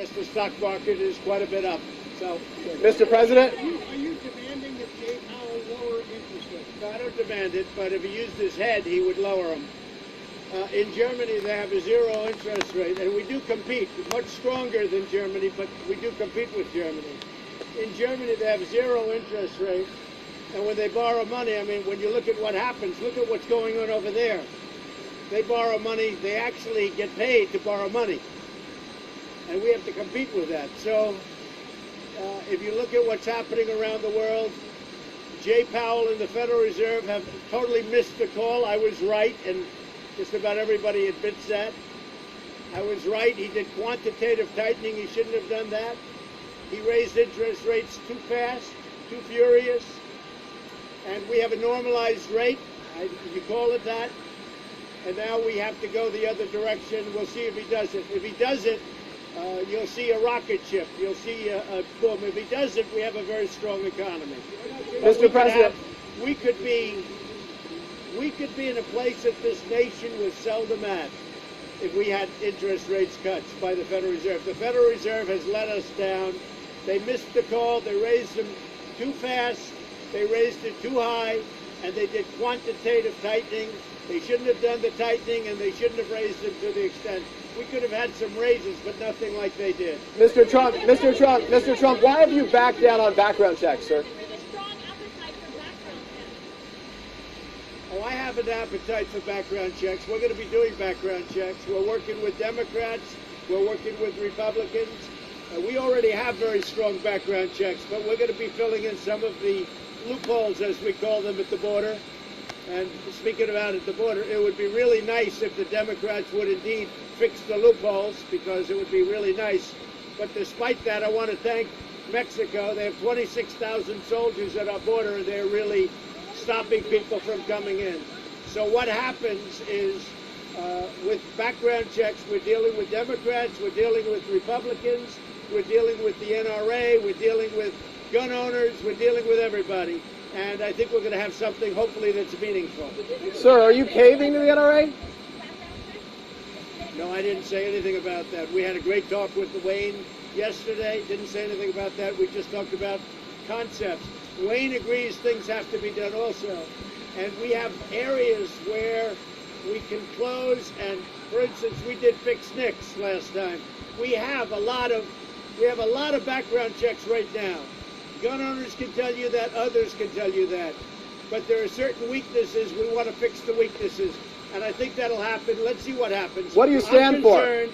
Yes, the stock market is quite a bit up. So, Mr. President? Are you demanding that Jay Powell lower interest rates? no, I don't demand it, but if he used his head, he would lower them. In Germany, they have a zero interest rate, and we do compete, much stronger than Germany, but we do compete with Germany. In Germany, they have zero interest rate, and when they borrow money, I mean, when you look at what happens, look at what's going on over there. They borrow money, they actually get paid to borrow money, and we have to compete with that. So, if you look at what's happening around the world, Jay Powell and the Federal Reserve have totally missed the call. I was right, and just about everybody admits that. I was right. He did quantitative tightening. He shouldn't have done that. He raised interest rates too fast, too furious. And we have a normalized rate, you call it that. And now we have to go the other direction. We'll see if he does it. If he does it, you'll see a rocket ship. You'll see a boom. If he doesn't, we have a very strong economy. Mr. President. We could be in a place that this nation was seldom at if we had interest rates cuts by the Federal Reserve. The Federal Reserve has let us down. They missed the call. They raised them too fast. They raised it too high, and they did quantitative tightening. They shouldn't have done the tightening, and they shouldn't have raised them to the extent. We could have had some raises, but nothing like they did. Mr. Trump, why have you backed down on background checks, sir? Oh, I have an appetite for background checks. We're going to be doing background checks. We're working with Democrats. We're working with Republicans. We already have very strong background checks, but we're going to be filling in some of the loopholes, as we call them, at the border. And speaking about at the border, it would be really nice if the Democrats would indeed fix the loopholes, because it would be really nice. But despite that, I want to thank Mexico. They have 26,000 soldiers at our border, and they're really stopping people from coming in. So what happens is, with background checks, we're dealing with Democrats, we're dealing with Republicans, we're dealing with the NRA, we're dealing with gun owners, we're dealing with everybody. And I think we're going to have something, hopefully, that's meaningful. Sir, are you caving to the NRA? No, I didn't say anything about that. We had a great talk with Wayne yesterday. Didn't say anything about that. We just talked about concepts. Wayne agrees things have to be done also. And we have areas where we can close, and for instance, we did fix NICS last time. We have a lot of background checks right now. Gun owners can tell you that, others can tell you that. But there are certain weaknesses, we want to fix the weaknesses. And I think that'll happen. Let's see what happens. What do you stand for? I'm concerned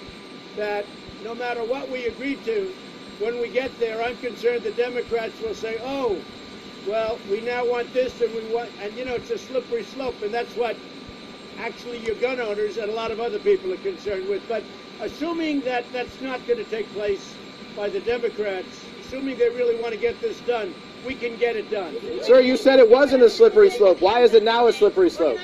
that no matter what we agree to, when we get there, I'm concerned the Democrats will say, oh, well, we now want this, and we want, and you know, it's a slippery slope, and that's what actually your gun owners and a lot of other people are concerned with. But assuming that that's not going to take place by the Democrats, assuming they really want to get this done, we can get it done. Sir, you said it wasn't a slippery slope. Why is it now a slippery slope?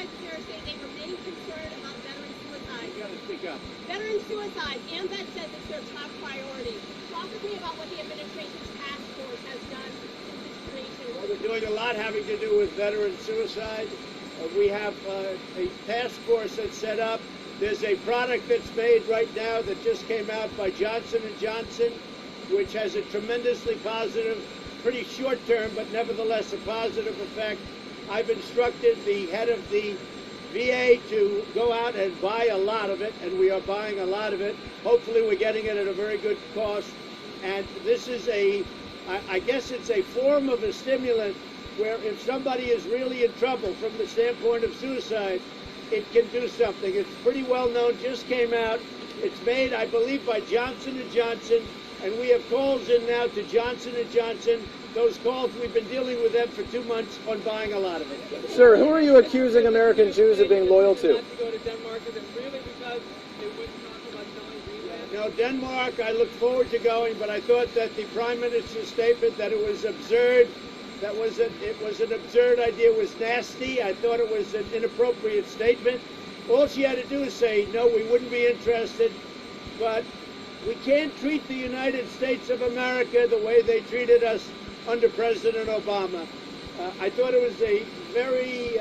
Veteran suicide, and that says it's their top priority. Talk to me about what the administration's task force has done since its creation. Well, they're doing a lot having to do with veteran suicide. We have a task force that's set up. There's a product that's made right now that just came out by Johnson & Johnson, which has a tremendously positive, pretty short term, but nevertheless a positive effect. I've instructed the head of the VA to go out and buy a lot of it, and we are buying a lot of it. Hopefully we're getting it at a very good cost. And this is I guess it's a form of a stimulant where if somebody is really in trouble from the standpoint of suicide, it can do something. It's pretty well known, just came out. It's made, I believe, by Johnson & Johnson, and we have calls in now to Johnson & Johnson. Those calls, we've been dealing with them for 2 months on buying a lot of it. Sir, who are you accusing American Jews of being loyal to? No, Denmark, I look forward to going, but I thought that the Prime Minister's statement that it was absurd, it was an absurd idea, it was nasty. I thought it was an inappropriate statement. All she had to do is say, no, we wouldn't be interested, but we can't treat the United States of America the way they treated us under President Obama. I thought it was a very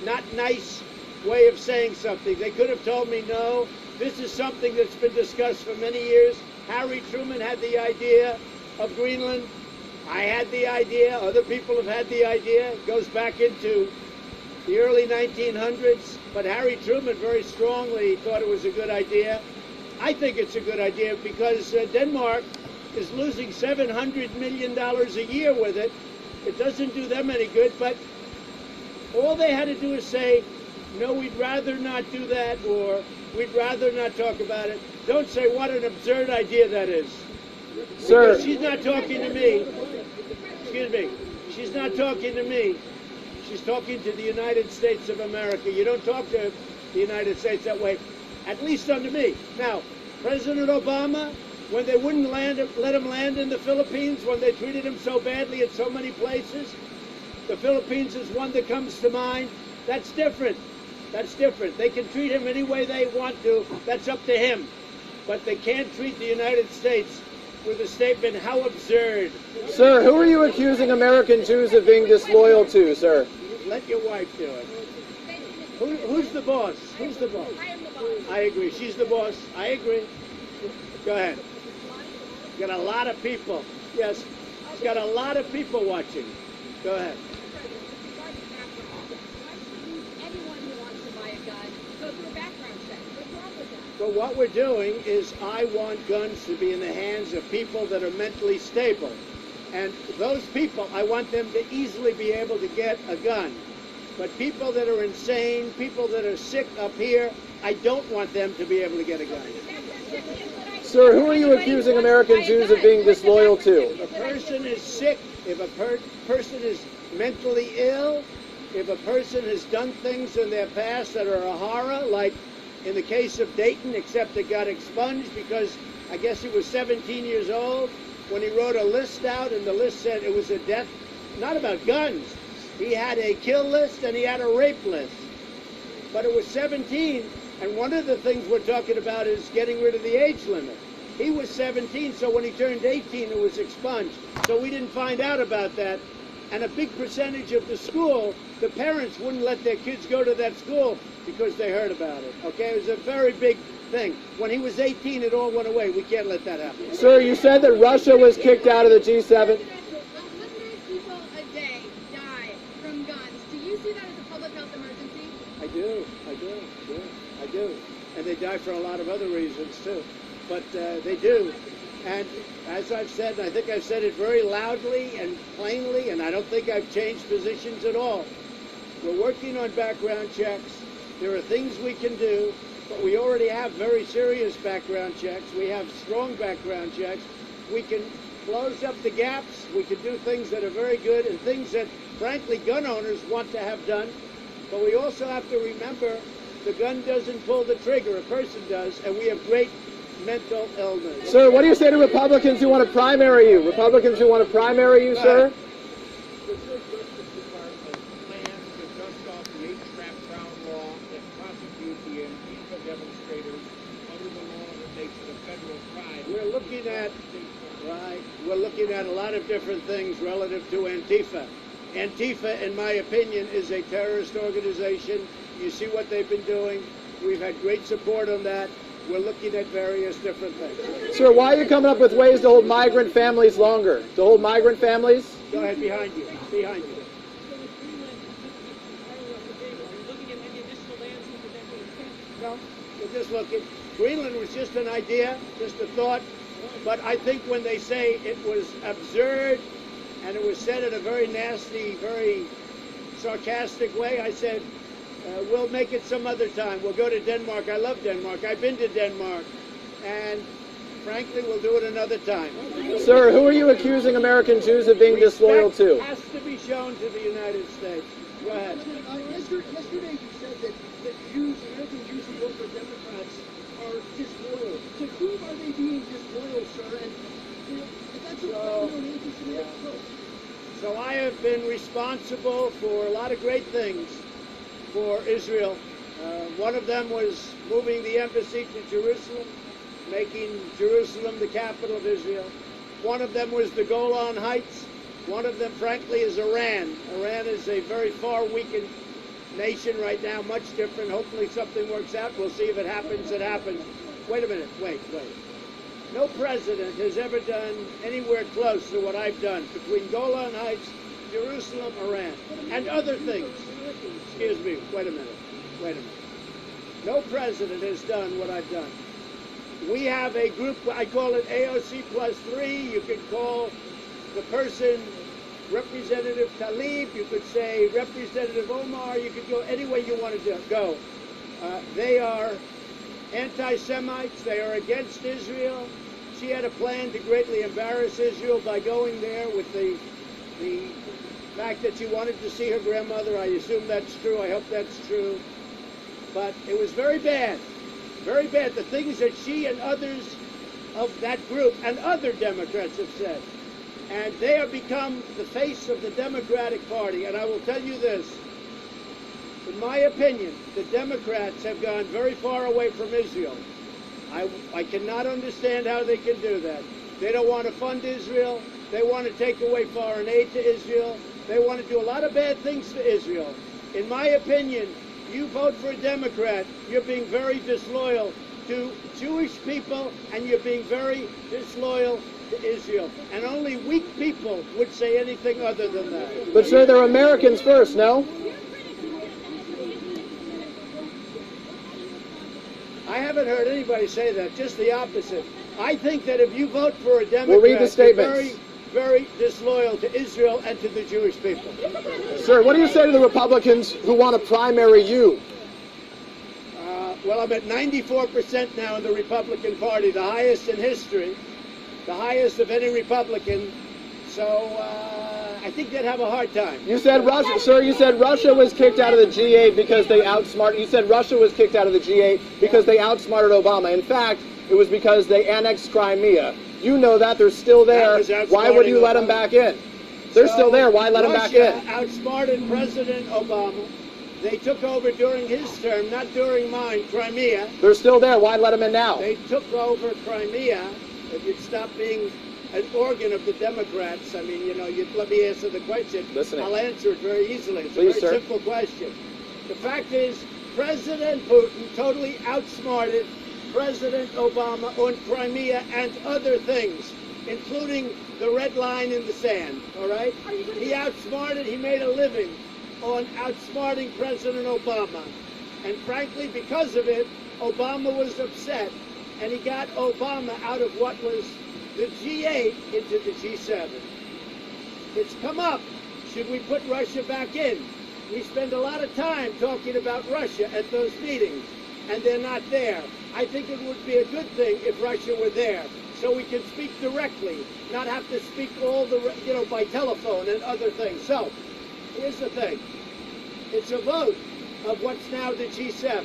not nice way of saying something. They could have told me, no, this is something that's been discussed for many years. Harry Truman had the idea of Greenland. I had the idea. Other people have had the idea. It goes back into the early 1900s. But Harry Truman very strongly thought it was a good idea. I think it's a good idea because Denmark is losing $700 million a year with it. It doesn't do them any good, but all they had to do is say, no, we'd rather not do that, or we'd rather not talk about it. Don't say what an absurd idea that is. Sir. Because she's not talking to me. Excuse me. She's not talking to me. She's talking to the United States of America. You don't talk to the United States that way, at least under me. Now, President Obama, when they wouldn't let him land in the Philippines, when they treated him so badly at so many places, the Philippines is one that comes to mind. That's different. That's different. They can treat him any way they want to. That's up to him. But they can't treat the United States with a statement, how absurd. Sir, who are you accusing American Jews of being disloyal to, sir? Let your wife do it. Who's the boss? Who's the boss? I am the boss. I agree. She's the boss. I agree. Go ahead. Got a lot of people. Yes. She's got a lot of people watching. Go ahead. Anyone who wants to buy a gun go through a background check. What's wrong with that? But what we're doing is I want guns to be in the hands of people that are mentally stable. And those people, I want them to easily be able to get a gun. But people that are insane, people that are sick up here, I don't want them to be able to get a gun. Sir, who are you accusing American Jews of being disloyal to? If a person is sick, if a person is mentally ill, if a person has done things in their past that are a horror, like in the case of Dayton, except it got expunged because I guess he was 17 years old when he wrote a list out, and the list said it was a death, not about guns. He had a kill list and he had a rape list. But it was 17, and one of the things we're talking about is getting rid of the age limit. He was 17, so when he turned 18, it was expunged. So we didn't find out about that. And a big percentage of the school, the parents wouldn't let their kids go to that school because they heard about it. Okay, it was a very big thing. When he was 18, it all went away. We can't let that happen. Sir, you said that Russia was kicked out of the G7. 100 people a day die from guns. Do you see that as a public health emergency? I do. And they die for a lot of other reasons, too. But they do. And as I've said, and I think I've said it very loudly and plainly, and I don't think I've changed positions at all. We're working on background checks. There are things we can do, but we already have very serious background checks. We have strong background checks. We can close up the gaps. We can do things that are very good and things that, frankly, gun owners want to have done. But we also have to remember the gun doesn't pull the trigger. A person does, and we have great mental illness. Sir, what do you say to Republicans who want to primary you? Republicans who want to primary you, sir? The Justice Department plans to dust off the H-Trap Brown law that prosecute the Antifa demonstrators under the law that makes it a federal crime. We're looking at a lot of different things relative to Antifa. Antifa, in my opinion, is a terrorist organization. You see what they've been doing. We've had great support on that. We're looking at various different things. Sir, why are you coming up with ways to hold migrant families longer? To hold migrant families? Go ahead, behind you. Behind you. No, we're just looking. Greenland was just an idea, just a thought. But I think when they say it was absurd and it was said in a very nasty, very sarcastic way, I said, we'll make it some other time. We'll go to Denmark. I love Denmark. I've been to Denmark. And frankly, we'll do it another time. Sir, who are you accusing American Jews of being disloyal to? Respect has to be shown to the United States. Go ahead. Yesterday you said that Jews, American Jews who vote for Democrats are disloyal. To whom are they being disloyal, sir? And if that's an anti-Semitic approach. So I have been responsible for a lot of great things for Israel. One of them was moving the embassy to Jerusalem, making Jerusalem the capital of Israel. One of them was the Golan Heights. One of them, frankly, is Iran. Iran is a very far weakened nation right now, much different. Hopefully something works out. We'll see if it happens, it happens. Wait a minute. Wait. No president has ever done anywhere close to what I've done between Golan Heights, Jerusalem, Iran, and other things. Excuse me, wait a minute. No president has done what I've done. We have a group, I call it AOC plus 3. You could call the person Representative Tlaib, you could say Representative Omar, you could go any way you want to go. They are anti-Semites, they are against Israel. She had a plan to greatly embarrass Israel by going there with the fact that she wanted to see her grandmother. I assume that's true, I hope that's true. But it was very bad, very bad. The things that she and others of that group and other Democrats have said. And they have become the face of the Democratic Party. And I will tell you this, in my opinion, the Democrats have gone very far away from Israel. I cannot understand how they can do that. They don't want to fund Israel. They want to take away foreign aid to Israel. They want to do a lot of bad things to Israel. In my opinion, you vote for a Democrat, you're being very disloyal to Jewish people, and you're being very disloyal to Israel. And only weak people would say anything other than that. But sir, they're Americans first, no? I haven't heard anybody say that, just the opposite. I think that if you vote for a Democrat, We'll read the statements. you're very, very disloyal to Israel and to the Jewish people. Sir, what do you say to the Republicans who want to primary you? Well, I'm at 94% now in the Republican Party, the highest in history, the highest of any Republican. So I think they'd have a hard time. You said Russia, sir, you said Russia was kicked out of the G8 because they outsmarted, you said Russia was kicked out of the G8 because they outsmarted Obama. In fact, it was because they annexed Crimea. You know that, they're still there. Why would you let them back in? They're still there, why let them back in? Russia outsmarted President Obama. They took over during his term, not during mine, Crimea. They're still there, why let them in now? They took over Crimea. If you'd stop being an organ of the Democrats, I mean, you know, you'd let me answer the question. Listening. I'll answer it very easily. It's Please, a very sir. simple question. The fact is, President Putin totally outsmarted President Obama on Crimea and other things, including the red line in the sand, all right? He outsmarted, he made a living on outsmarting President Obama. And frankly, because of it, Obama was upset, and he got Obama out of what was the G8 into the G7. It's come up. Should we put Russia back in? We spend a lot of time talking about Russia at those meetings, and they're not there. I think it would be a good thing if Russia were there, so we can speak directly, not have to speak all the, by telephone and other things. So, here's the thing. It's a vote of what's now the G7.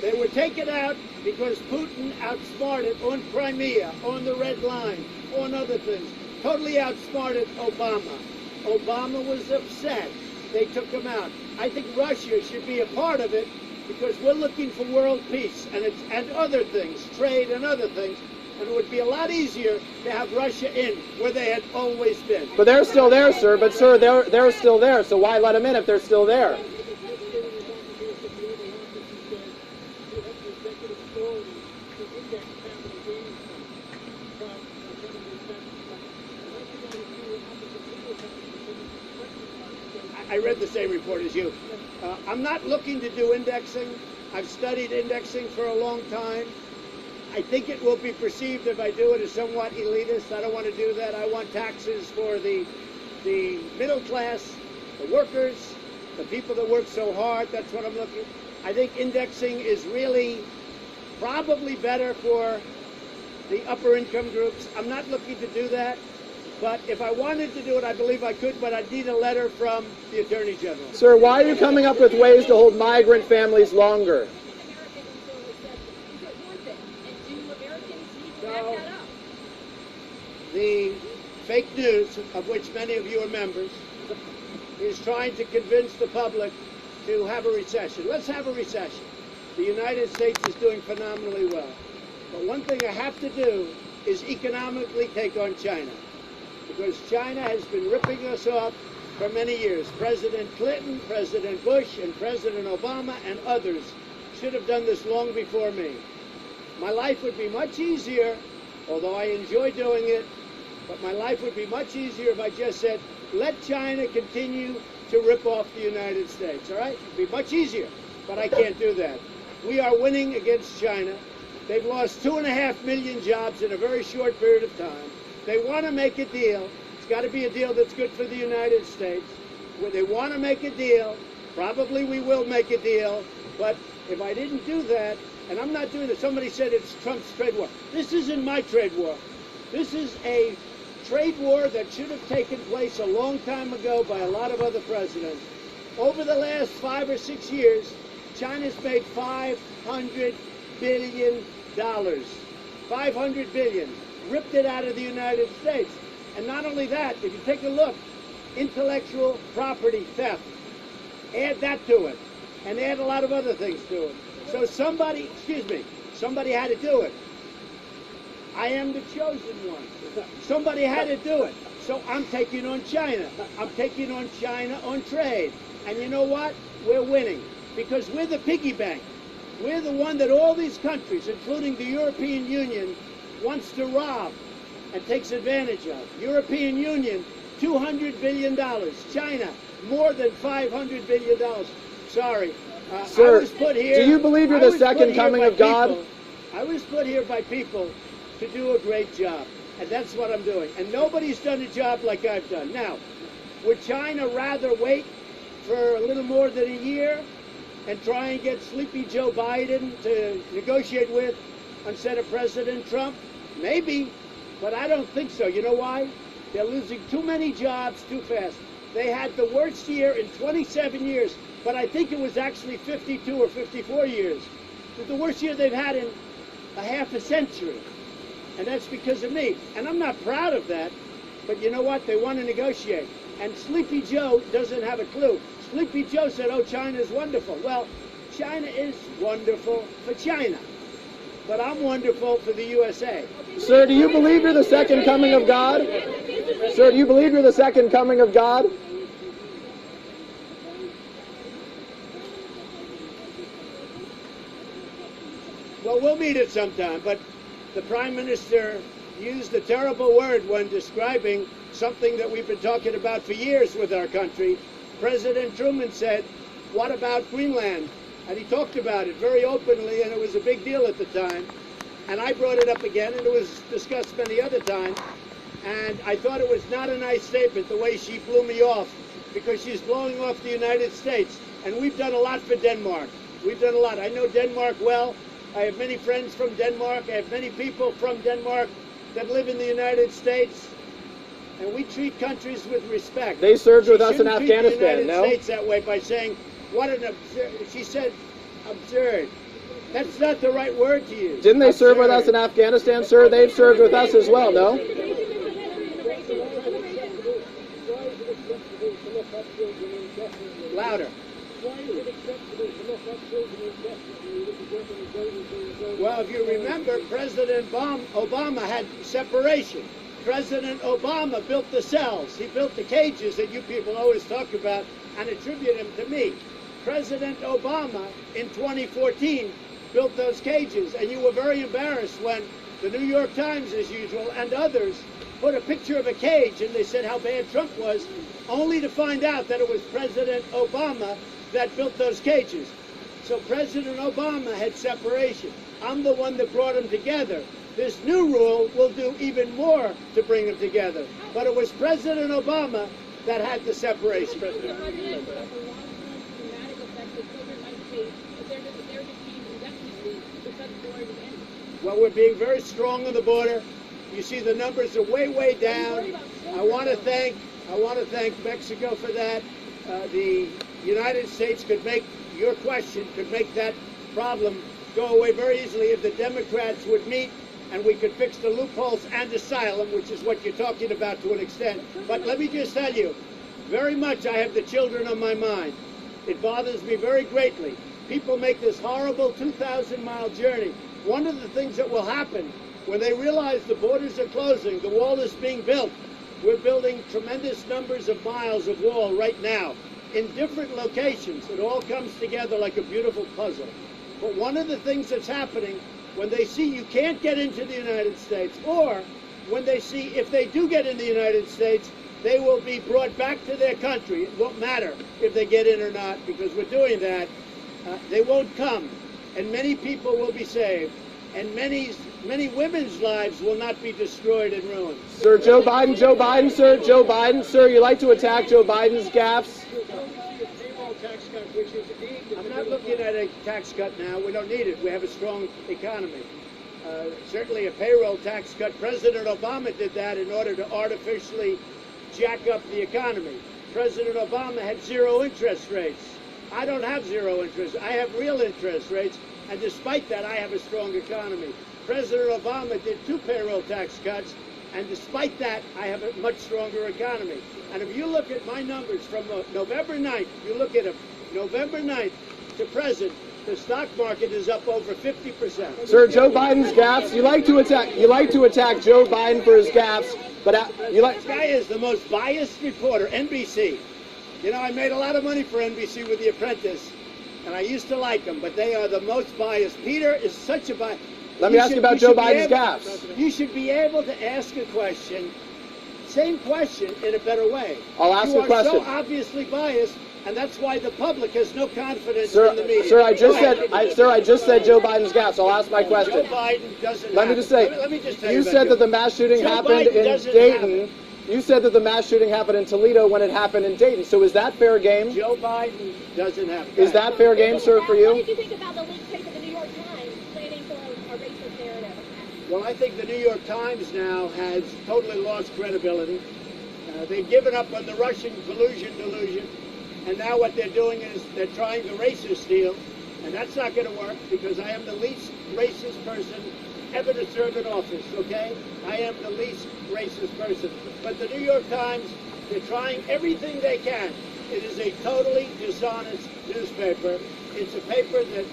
They were taken out because Putin outsmarted on Crimea, on the red line, on other things. Totally outsmarted Obama. Obama was upset. They took him out. I think Russia should be a part of it because we're looking for world peace and other things, trade and other things. And it would be a lot easier to have Russia in where they had always been. But they're still there, sir. But sir, they're still there. So why let them in if they're still there? I read the same report as you. I'm not looking to do indexing. I've studied indexing for a long time. I think it will be perceived if I do it as somewhat elitist. I don't want to do that. I want taxes for the middle class, the workers, the people that work so hard. That's what I'm looking. I think indexing is really probably better for the upper income groups. I'm not looking to do that. But if I wanted to do it, I believe I could, but I'd need a letter from the Attorney General. Sir, why are you coming up with ways to hold migrant families longer? So, the fake news, of which many of you are members, is trying to convince the public to have a recession. Let's have a recession. The United States is doing phenomenally well. But one thing I have to do is economically take on China. Because China has been ripping us off for many years. President Clinton, President Bush, and President Obama and others should have done this long before me. My life would be much easier although I enjoy doing it. But my life would be much easier if I just said, let China continue to rip off the United States, all right? It'd be much easier, but I can't do that. We are winning against China. They've lost 2.5 million jobs in a very short period of time. They want to make a deal. It's got to be a deal that's good for the United States. Where they want to make a deal, probably we will make a deal, but if I didn't do that, and I'm not doing it, somebody said it's Trump's trade war. This isn't my trade war. This is a trade war that should have taken place a long time ago by a lot of other presidents. Over the last 5 or 6 years, China's made $500 billion. 500 billion. Ripped it out of the United States. And not only that, if you take a look, intellectual property theft, add that to it, and add a lot of other things to it. So somebody had to do it. I am the chosen one. Somebody had to do it. So I'm taking on China. I'm taking on China on trade. And you know what? We're winning. Because we're the piggy bank. We're the one that all these countries, including the European Union, wants to rob and takes advantage of. European Union, $200 billion. China, more than $500 billion. Sorry. Sir, I was put here, do you believe you're the second coming of God? I was put here by people to do a great job, and that's what I'm doing. And nobody's done a job like I've done. Now, would China rather wait for a little more than a year and try and get sleepy Joe Biden to negotiate with instead of President Trump? Maybe, but I don't think so. You know why? They're losing too many jobs too fast. They had the worst year in 27 years, but I think it was actually 52 or 54 years. It's the worst year they've had in a half a century. And that's because of me. And I'm not proud of that, but you know what? They want to negotiate. And Sleepy Joe doesn't have a clue. Sleepy Joe said, oh, China's wonderful. Well, China is wonderful for China, but I'm wonderful for the USA. Sir, do you believe you're the second coming of God? Sir, do you believe you're the second coming of God? Well, we'll meet it sometime, but the Prime Minister used a terrible word when describing something that we've been talking about for years with our country. President Truman said, what about Greenland? And he talked about it very openly, and it was a big deal at the time. And I brought it up again, and it was discussed many other times. And I thought it was not a nice statement, the way she blew me off, because she's blowing off the United States. And we've done a lot for Denmark. We've done a lot. I know Denmark well. I have many friends from Denmark. I have many people from Denmark that live in the United States. And we treat countries with respect. They served with us in Shouldn't treat the Afghanistan, United no? States that way by saying, what an absurd, she said, absurd. That's not the right word to use. Didn't they serve with us Absurd. in Afghanistan, sir? They've served with us as well, no? Louder. Well, if you remember, President Obama had separation. President Obama built the cells. He built the cages that you people always talk about and attribute them to me. President Obama, in 2014, built those cages, and you were very embarrassed when the New York Times, as usual, and others put a picture of a cage, and they said how bad Trump was, only to find out that it was President Obama that built those cages. So President Obama had separation. I'm the one that brought them together. This new rule will do even more to bring them together. But it was President Obama that had the separation. Well, we're being very strong on the border. You see the numbers are way, way down. I want to thank Mexico for that. The United States could make your question, could make that problem go away very easily if the Democrats would meet and we could fix the loopholes and asylum, which is what you're talking about to an extent. But let me just tell you, very much I have the children on my mind. It bothers me very greatly. People make this horrible 2,000-mile journey. One of the things that will happen when they realize the borders are closing, the wall is being built. We're building tremendous numbers of miles of wall right now in different locations. It all comes together like a beautiful puzzle. But one of the things that's happening when they see you can't get into the United States, or when they see if they do get in the United States, they will be brought back to their country. It won't matter if they get in or not, because we're doing that. They won't come, and many people will be saved, and many women's lives will not be destroyed and ruined. Sir, Joe Biden, Joe Biden, sir, you like to attack Joe Biden's gaffes? I'm not looking at a tax cut now. We don't need it. We have a strong economy. Certainly a payroll tax cut. President Obama did that in order to artificially jack up the economy. President Obama had zero interest rates. I don't have zero interest. I have real interest rates, and despite that, I have a strong economy. President Obama did 2 payroll tax cuts, and despite that, I have a much stronger economy. And if you look at my numbers from November 9th, you look at them, November 9th to present, the stock market is up over 50%. Sir, Joe Biden's gaffes. You like to attack Joe Biden for his gaffes, but This guy is the most biased reporter, NBC. You know, I made a lot of money for NBC with The Apprentice, and I used to like them, but they are the most biased. Peter is such a bias. Let me ask you about Joe Biden's gaffes. You should be able to ask a question, same question, in a better way. I'll ask a question. You are so obviously biased, and that's why the public has no confidence in the media. Sir, I just said Joe Biden's gaffes. I'll ask my question. Joe Biden doesn't. Let me just say. Let me just tell you you said that the mass shooting happened in Dayton. You said that the mass shooting happened in Toledo when it happened in Dayton. So is that fair game? Joe Biden doesn't have. Is that fair game, sir, for you? What did you think about the leaked tape of the New York Times planning for a racist narrative? Well, I think the New York Times now has totally lost credibility. They've given up on the Russian collusion delusion, and now what they're doing is they're trying the racist deal, and that's not going to work because I am the least racist person ever to serve in office, okay? I am the least racist person. But the New York Times, they're trying everything they can. It is a totally dishonest newspaper. It's a paper that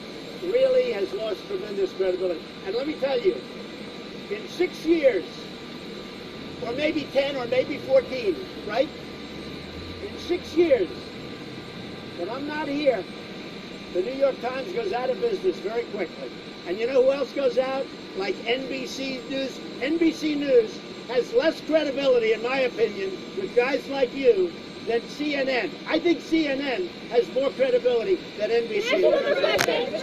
really has lost tremendous credibility. And let me tell you, in 6 years, or maybe 10 or maybe 14, right? In 6 years, when I'm not here, the New York Times goes out of business very quickly. And you know who else goes out? Like NBC News. NBC News has less credibility, in my opinion, with guys like you than CNN. I think CNN has more credibility than NBC.